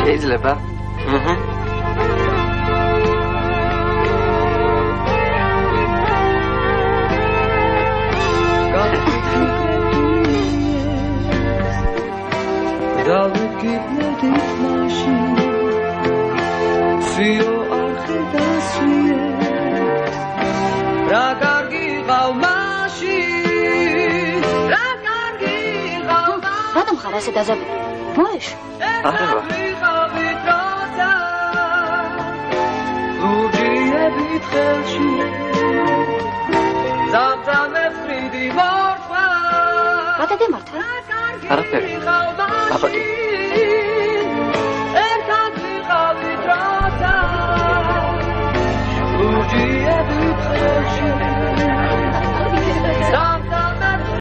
შეიძლება. რატომ ხარ ასე დაზაბული? მოეშ? არა. ლურჯიებით ხელში ზამთრამებს ფრიდი მორთვა. გადაგემართა? არაფერი. აბაკი. ერთად ვიყავით როცა ლურჯიებით